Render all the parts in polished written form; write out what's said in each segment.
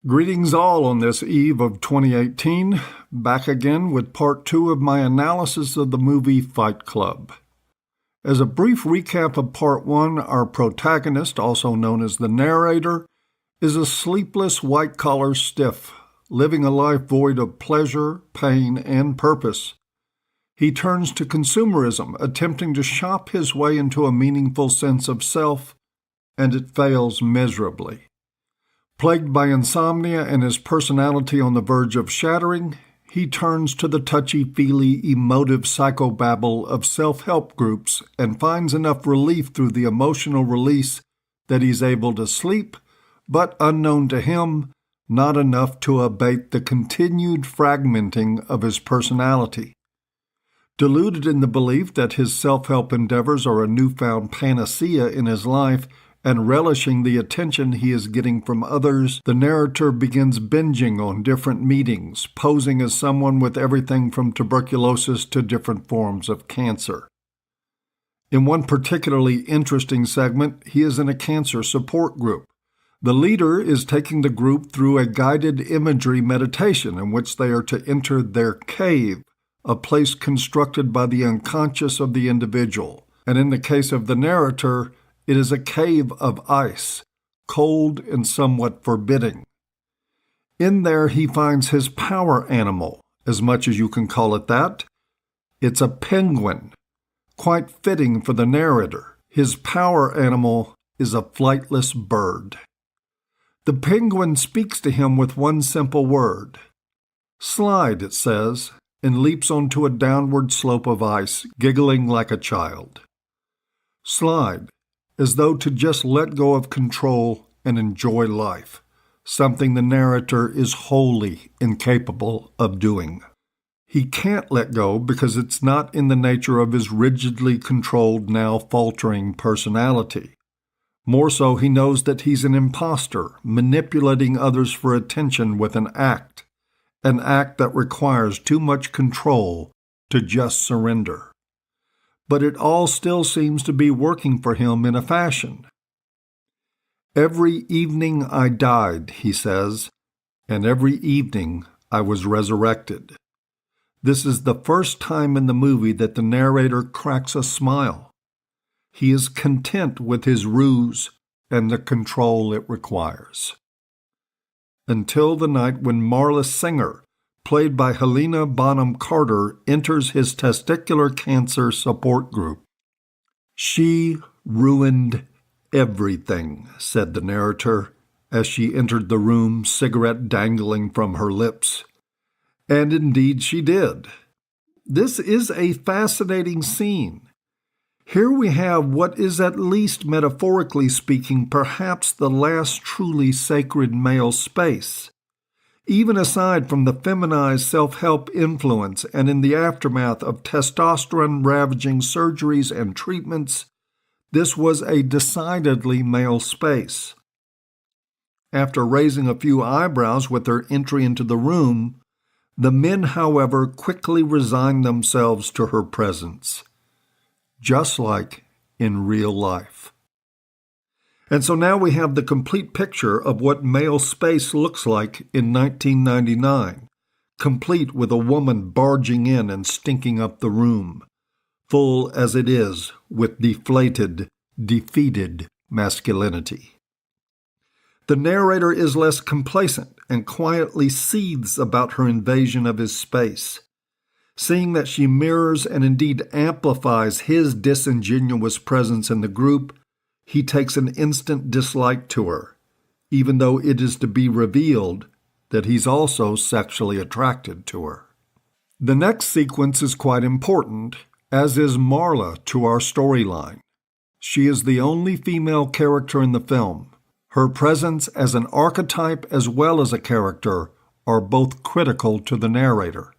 Greetings all on this eve of 2018, back again with part 2 of my analysis of the movie Fight Club. As a brief recap of part 1, our protagonist, also known as the narrator, is a sleepless white-collar stiff, living a life void of pleasure, pain, and purpose. He turns to consumerism, attempting to shop his way into a meaningful sense of self, and it fails miserably. Plagued by insomnia and his personality on the verge of shattering, he turns to the touchy-feely, emotive psychobabble of self-help groups and finds enough relief through the emotional release that he's able to sleep, but unknown to him, not enough to abate the continued fragmenting of his personality. Deluded in the belief that his self-help endeavors are a newfound panacea in his life, and relishing the attention he is getting from others, the narrator begins binging on different meetings, posing as someone with everything from tuberculosis to different forms of cancer. In one particularly interesting segment, he is in a cancer support group. The leader is taking the group through a guided imagery meditation in which they are to enter their cave, a place constructed by the unconscious of the individual. And in the case of the narrator, it is a cave of ice, cold and somewhat forbidding. In there he finds his power animal, as much as you can call it that. It's a penguin, quite fitting for the narrator. His power animal is a flightless bird. The penguin speaks to him with one simple word. Slide, it says, and leaps onto a downward slope of ice, giggling like a child. Slide, as though to just let go of control and enjoy life, something the narrator is wholly incapable of doing. He can't let go because it's not in the nature of his rigidly controlled, now faltering personality. More so, he knows that he's an imposter, manipulating others for attention with an act that requires too much control to just surrender. But it all still seems to be working for him in a fashion. Every evening I died, he says, and every evening I was resurrected. This is the first time in the movie that the narrator cracks a smile. He is content with his ruse and the control it requires. Until the night when Marla Singer, played by Helena Bonham Carter, enters his testicular cancer support group. She ruined everything, said the narrator, as she entered the room, cigarette dangling from her lips. And indeed she did. This is a fascinating scene. Here we have what is, at least metaphorically speaking, perhaps the last truly sacred male space. Even aside from the feminized self-help influence and in the aftermath of testosterone-ravaging surgeries and treatments, this was a decidedly male space. After raising a few eyebrows with their entry into the room, the men, however, quickly resigned themselves to her presence, just like in real life. And so now we have the complete picture of what male space looks like in 1999, complete with a woman barging in and stinking up the room, full as it is with deflated, defeated masculinity. The narrator is less complacent and quietly seethes about her invasion of his space. Seeing that she mirrors and indeed amplifies his disingenuous presence in the group, he takes an instant dislike to her, even though it is to be revealed that he's also sexually attracted to her. The next sequence is quite important, as is Marla to our storyline. She is the only female character in the film. Her presence as an archetype as well as a character are both critical to the narrator.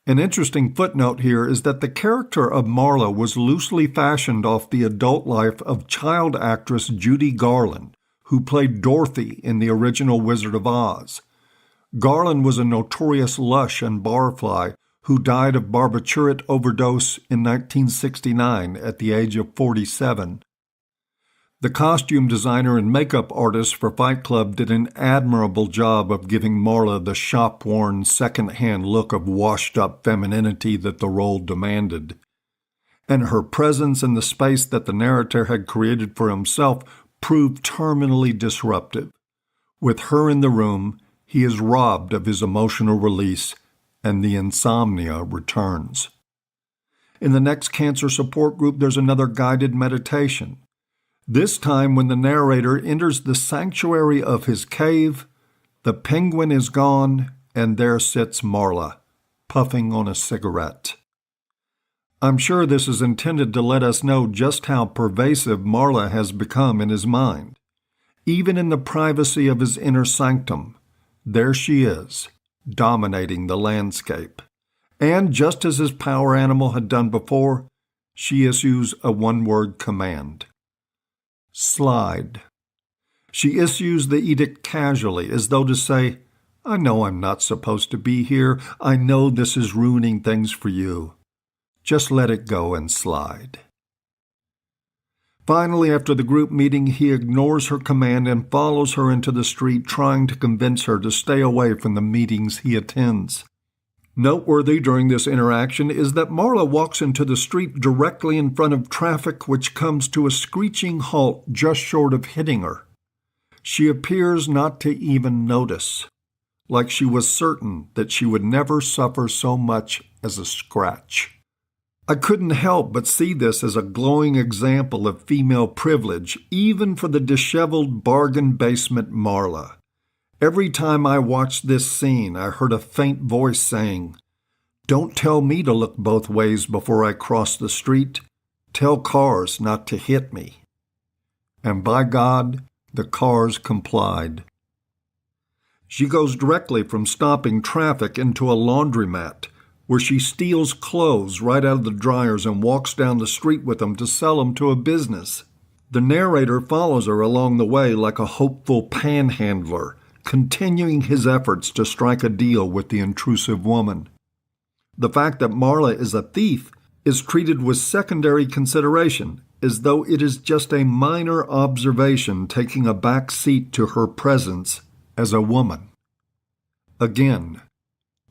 An interesting footnote here is that the character of Marla was loosely fashioned off the adult life of child actress Judy Garland, who played Dorothy in the original Wizard of Oz. Garland was a notorious lush and barfly who died of barbiturate overdose in 1969 at the age of 47. The costume designer and makeup artist for Fight Club did an admirable job of giving Marla the shop-worn, second-hand look of washed-up femininity that the role demanded. And her presence in the space that the narrator had created for himself proved terminally disruptive. With her in the room, he is robbed of his emotional release, and the insomnia returns. In the next cancer support group, there's another guided meditation. This time, when the narrator enters the sanctuary of his cave, the penguin is gone, and there sits Marla, puffing on a cigarette. I'm sure this is intended to let us know just how pervasive Marla has become in his mind. Even in the privacy of his inner sanctum, there she is, dominating the landscape. And just as his power animal had done before, she issues a one-word command. Slide. She issues the edict casually, as though to say, I know I'm not supposed to be here. I know this is ruining things for you. Just let it go and slide. Finally, after the group meeting, he ignores her command and follows her into the street, trying to convince her to stay away from the meetings he attends. Noteworthy during this interaction is that Marla walks into the street directly in front of traffic, which comes to a screeching halt just short of hitting her. She appears not to even notice, like she was certain that she would never suffer so much as a scratch. I couldn't help but see this as a glowing example of female privilege, even for the disheveled bargain basement Marla. Every time I watched this scene, I heard a faint voice saying, Don't tell me to look both ways before I cross the street. Tell cars not to hit me. And by God, the cars complied. She goes directly from stopping traffic into a laundromat, where she steals clothes right out of the dryers and walks down the street with them to sell them to a business. The narrator follows her along the way like a hopeful panhandler, continuing his efforts to strike a deal with the intrusive woman. The fact that Marla is a thief is treated with secondary consideration, as though it is just a minor observation taking a back seat to her presence as a woman. Again,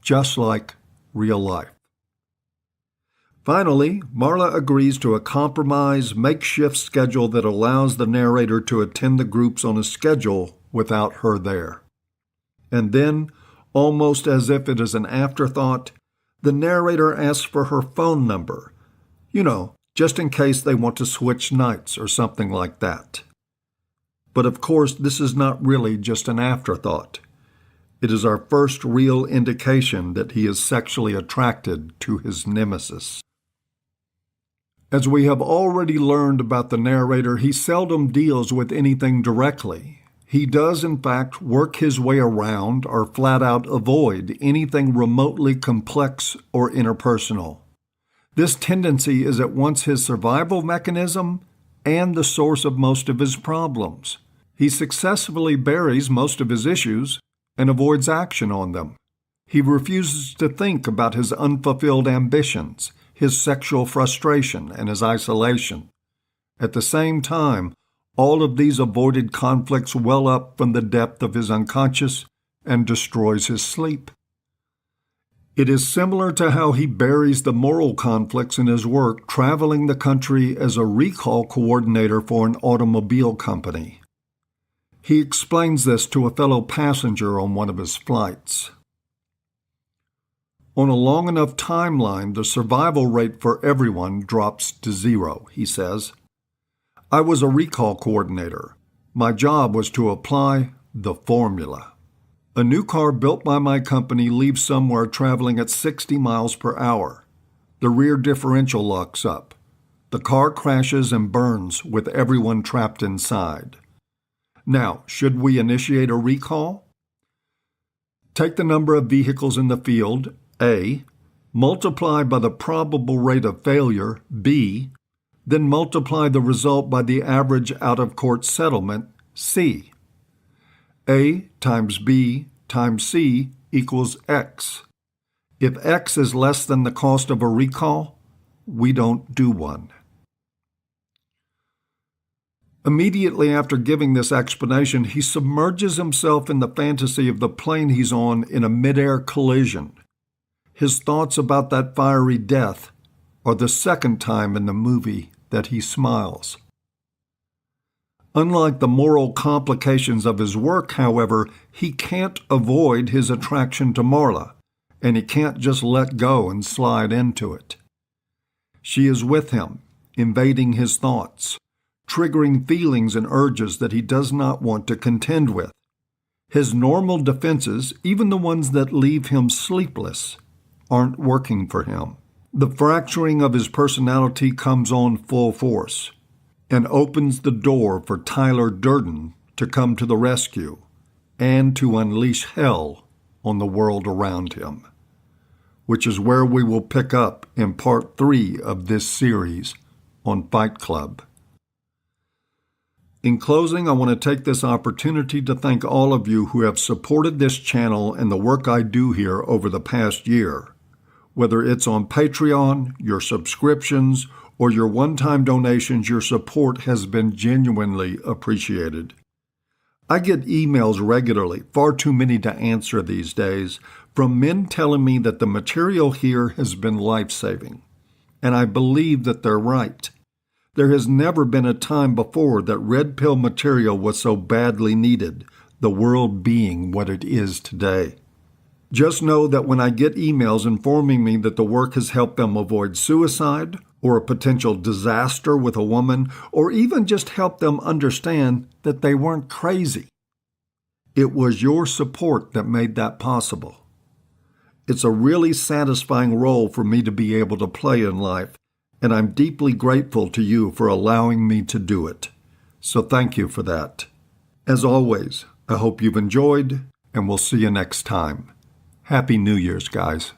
just like real life. Finally, Marla agrees to a compromise, makeshift schedule that allows the narrator to attend the groups on a schedule without her there. And then, almost as if it is an afterthought, the narrator asks for her phone number, just in case they want to switch nights or something like that. But of course, this is not really just an afterthought. It is our first real indication that he is sexually attracted to his nemesis. As we have already learned about the narrator, he seldom deals with anything directly. He does, in fact, work his way around or flat out avoid anything remotely complex or interpersonal. This tendency is at once his survival mechanism and the source of most of his problems. He successfully buries most of his issues and avoids action on them. He refuses to think about his unfulfilled ambitions, his sexual frustration, and his isolation. At the same time, all of these avoided conflicts well up from the depth of his unconscious and destroys his sleep. It is similar to how he buries the moral conflicts in his work traveling the country as a recall coordinator for an automobile company. He explains this to a fellow passenger on one of his flights. On a long enough timeline, the survival rate for everyone drops to 0, he says. I was a recall coordinator. My job was to apply the formula. A new car built by my company leaves somewhere traveling at 60 miles per hour. The rear differential locks up. The car crashes and burns with everyone trapped inside. Now, should we initiate a recall? Take the number of vehicles in the field, A, multiply by the probable rate of failure, B, then multiply the result by the average out-of-court settlement, C. A times B times C equals X. If X is less than the cost of a recall, we don't do one. Immediately after giving this explanation, he submerges himself in the fantasy of the plane he's on in a mid-air collision. His thoughts about that fiery death are the second time in the movie that he smiles. Unlike the moral complications of his work, however, he can't avoid his attraction to Marla, and he can't just let go and slide into it. She is with him, invading his thoughts, triggering feelings and urges that he does not want to contend with. His normal defenses, even the ones that leave him sleepless, aren't working for him. The fracturing of his personality comes on full force and opens the door for Tyler Durden to come to the rescue and to unleash hell on the world around him, which is where we will pick up in part 3 of this series on Fight Club. In closing, I want to take this opportunity to thank all of you who have supported this channel and the work I do here over the past year. Whether it's on Patreon, your subscriptions, or your one-time donations, your support has been genuinely appreciated. I get emails regularly, far too many to answer these days, from men telling me that the material here has been life-saving. And I believe that they're right. There has never been a time before that red pill material was so badly needed, the world being what it is today. Just know that when I get emails informing me that the work has helped them avoid suicide or a potential disaster with a woman, or even just help them understand that they weren't crazy, it was your support that made that possible. It's a really satisfying role for me to be able to play in life, and I'm deeply grateful to you for allowing me to do it. So thank you for that. As always, I hope you've enjoyed, and we'll see you next time. Happy New Year's, guys.